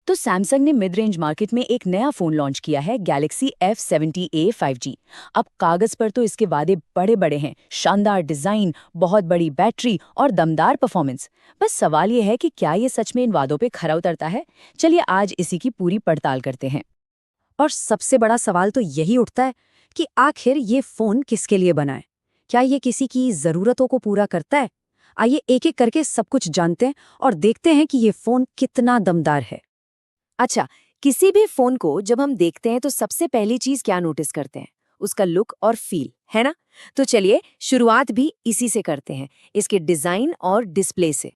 तो सैमसंग ने mid range market में एक नया फोन लॉन्च किया है, गैलेक्सी F70A 5G। अब कागज पर तो इसके वादे बड़े बड़े हैं, शानदार डिजाइन, बहुत बड़ी बैटरी और दमदार परफॉर्मेंस। बस सवाल ये है कि क्या ये सच में इन वादों पे खरा उतरता है। चलिए आज इसी की पूरी पड़ताल करते हैं। और सबसे बड़ा सवाल तो यही उठता है कि आखिर ये फोन किसके लिए बना है। क्या ये किसी की जरूरतों को पूरा करता है? आइए एक एक करके सब कुछ जानते हैं और देखते हैं कि ये फोन कितना दमदार है। अच्छा, किसी भी फोन को जब हम देखते हैं तो सबसे पहली चीज क्या नोटिस करते हैं? उसका लुक और फील, है ना? तो चलिए शुरुआत भी इसी से करते हैं, इसके डिजाइन और डिस्प्ले से।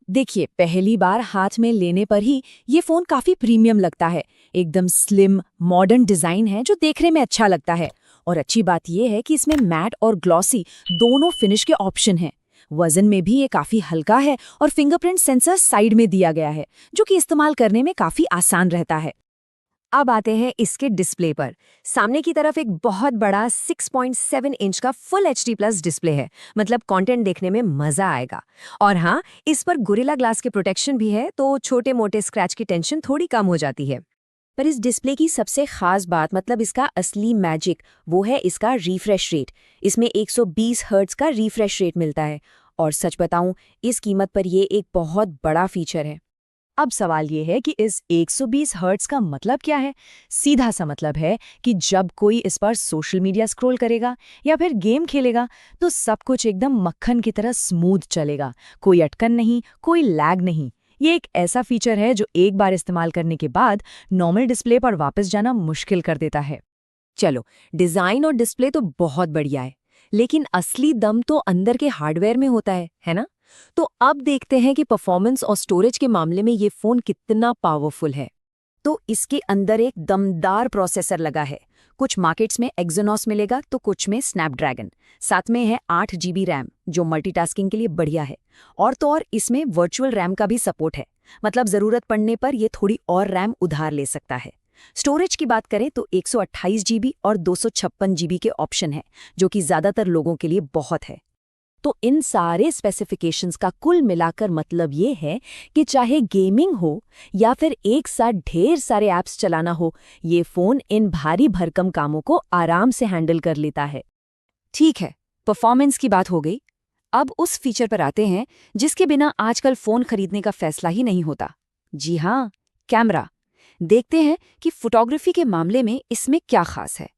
देखिए, पहली बार हाथ में लेने पर ही ये फोन काफी प्रीमियम लगता है। एकदम स्लिम मॉडर्न डिजाइन है जो देखने में अच्छा लगता है। और अच्छी बात यह है कि इसमें मैट और ग्लॉसी दोनों फिनिश के ऑप्शन हैं। वजन में भी ये काफी हल्का है और फिंगरप्रिंट सेंसर साइड में दिया गया है, जो कि इस्तेमाल करने में काफी आसान रहता है। अब आते हैं इसके डिस्प्ले पर। सामने की तरफ एक बहुत बड़ा 6.7 इंच का फुल HD+ डिस्प्ले है, मतलब कंटेंट देखने में मजा आएगा। और हाँ, इस पर गोरिल्ला ग्लास के प्रोटेक्शन भी है, तो छोटे मोटे स्क्रैच की टेंशन थोड़ी कम हो जाती है। पर इस डिस्प्ले की सबसे खास बात, मतलब इसका असली मैजिक, वो है इसका रिफ्रेश रेट। इसमें 120 हर्ट्ज का रिफ्रेश रेट मिलता है। और सच बताऊं, इस कीमत पर ये एक बहुत बड़ा फीचर है। अब सवाल ये है कि इस 120 हर्ट्ज का मतलब क्या है। सीधा सा मतलब है कि जब कोई इस पर सोशल मीडिया स्क्रॉल करेगा या फिर गेम खेलेगा तो सब कुछ एकदम मक्खन की तरह स्मूथ चलेगा, कोई अटकन नहीं, कोई लैग नहीं। ये एक ऐसा फीचर है जो एक बार इस्तेमाल करने के बाद नॉर्मल डिस्प्ले पर वापस जाना मुश्किल कर देता है। चलो, डिजाइन और डिस्प्ले तो बहुत बढ़िया है, लेकिन असली दम तो अंदर के हार्डवेयर में होता है ना? तो अब देखते हैं कि परफॉर्मेंस और स्टोरेज के मामले में ये फोन कितना पावरफुल है। तो इसके अंदर एक दमदार प्रोसेसर लगा है। कुछ मार्केट्स में एक्सोनॉस मिलेगा तो कुछ में स्नैपड्रैगन। साथ में है 8 GB रैम, जो मल्टीटास्किंग के लिए बढ़िया है। और तो और इसमें वर्चुअल रैम का भी सपोर्ट है, मतलब जरूरत पड़ने पर ये थोड़ी और रैम उधार ले सकता है। स्टोरेज की बात करें तो 128 GB और 256 GB के ऑप्शन है, जो कि ज्यादातर लोगों के लिए बहुत है। तो इन सारे स्पेसिफिकेशंस का कुल मिलाकर मतलब ये है कि चाहे गेमिंग हो या फिर एक साथ ढेर सारे ऐप्स चलाना हो, ये फोन इन भारी भरकम कामों को आराम से हैंडल कर लेता है। ठीक है, परफॉर्मेंस की बात हो गई। अब उस फीचर पर आते हैं जिसके बिना आजकल फोन खरीदने का फैसला ही नहीं होता। जी हाँ, कैमरा। देखते हैं कि फोटोग्राफी के मामले में इसमें क्या खास है।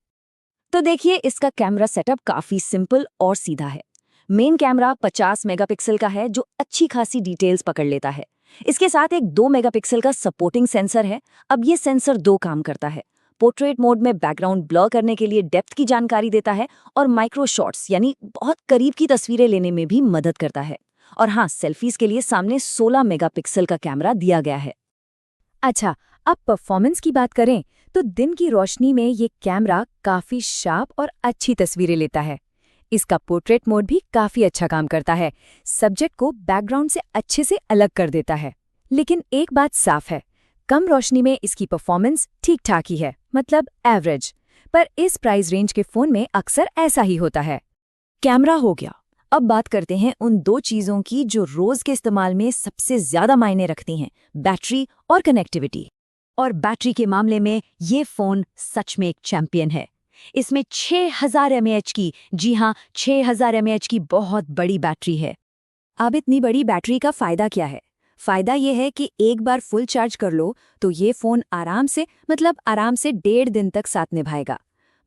तो देखिए, इसका कैमरा सेटअप काफी सिंपल और सीधा है। मेन कैमरा 50 मेगापिक्सल का है, जो अच्छी खासी डिटेल्स पकड़ लेता है। इसके साथ एक 2 मेगापिक्सल का सपोर्टिंग सेंसर है। अब ये सेंसर दो काम करता है। पोर्ट्रेट मोड में बैकग्राउंड ब्लर करने के लिए डेप्थ की जानकारी देता है, और माइक्रो शॉट्स यानी बहुत करीब की तस्वीरें लेने में भी मदद करता है। और हाँ, सेल्फीज के लिए सामने 16 मेगापिक्सल का कैमरा दिया गया है। अच्छा, अब परफॉर्मेंस की बात करें तो दिन की रोशनी में ये कैमरा काफी शार्प और अच्छी तस्वीरें लेता है। इसका पोर्ट्रेट मोड भी काफी अच्छा काम करता है, सब्जेक्ट को बैकग्राउंड से अच्छे से अलग कर देता है। लेकिन एक बात साफ है, कम रोशनी में इसकी परफॉर्मेंस ठीक ठाक ही है, मतलब एवरेज। पर इस प्राइस रेंज के फोन में अक्सर ऐसा ही होता है। कैमरा हो गया। अब बात करते हैं उन दो चीजों की जो रोज के इस्तेमाल में सबसे ज्यादा मायने रखती हैं, बैटरी और कनेक्टिविटी। और बैटरी के मामले में ये फोन सच में एक चैंपियन है। इसमें 6000 mAh की, जी हाँ, 6000 mAh की बहुत बड़ी बैटरी है। अब इतनी बड़ी बैटरी का फायदा क्या है? फायदा ये है कि एक बार फुल चार्ज कर लो तो ये फोन आराम से 1.5 दिन तक साथ निभाएगा।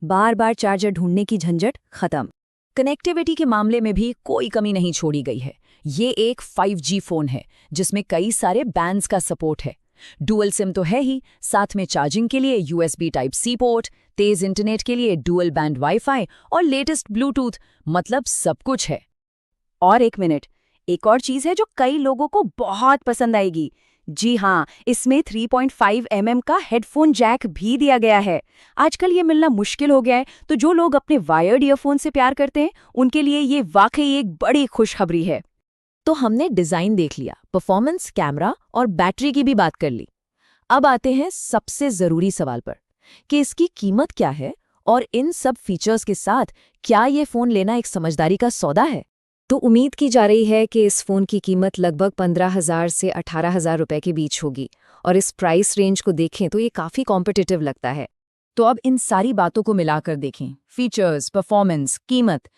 बार बार चार्जर ढूंढने की झंझट खत्म। कनेक्टिविटी के मामले में भी कोई कमी नहीं छोड़ी गई है। ये एक 5G फोन है जिसमें कई सारे बैंड्स का सपोर्ट है। डुअल सिम तो है ही, साथ में चार्जिंग के लिए USB Type-C पोर्ट, तेज इंटरनेट के लिए डुअल बैंड वाईफाई और लेटेस्ट ब्लूटूथ, मतलब सब कुछ है। और एक मिनट, एक और चीज है जो कई लोगों को बहुत पसंद आएगी। जी हाँ, इसमें 3.5 mm का हेडफोन जैक भी दिया गया है। आजकल ये मिलना मुश्किल हो गया है, तो जो लोग अपने वायर्ड ईयरफोन से प्यार करते हैं उनके लिए ये वाकई एक बड़ी खुशखबरी है। तो हमने डिजाइन देख लिया, परफॉर्मेंस, कैमरा और बैटरी की भी बात कर ली। अब आते हैं सबसे जरूरी सवाल पर कि इसकी कीमत क्या है और इन सब फीचर्स के साथ क्या ये फोन लेना एक समझदारी का सौदा है। तो उम्मीद की जा रही है कि इस फोन की कीमत लगभग 15,000 से 18,000 रुपए के बीच होगी। और इस प्राइस रेंज को देखें तो ये काफ़ी कॉम्पिटिटिव लगता है। तो अब इन सारी बातों को मिलाकर देखें, फीचर्स, परफॉर्मेंस, कीमत,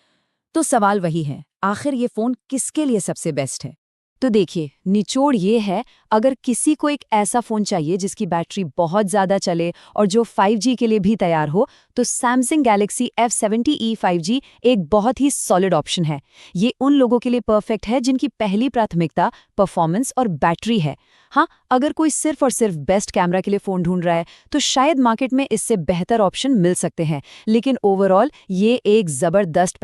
तो सवाल वही है, आखिर ये फ़ोन किसके लिए सबसे बेस्ट है? तो देखिए, निचोड़ ये है, अगर किसी को एक ऐसा फ़ोन चाहिए जिसकी बैटरी बहुत ज़्यादा चले और जो 5G के लिए भी तैयार हो, तो सैमसंग गैलेक्सी F70e 5G एक बहुत ही सॉलिड ऑप्शन है। ये उन लोगों के लिए परफेक्ट है जिनकी पहली प्राथमिकता परफॉर्मेंस और बैटरी है। हाँ, अगर कोई सिर्फ और सिर्फ बेस्ट कैमरा के लिए फ़ोन ढूंढ रहा है, तो शायद मार्केट में इससे बेहतर ऑप्शन मिल सकते हैं, लेकिन ओवरऑल ये एक ज़बरदस्त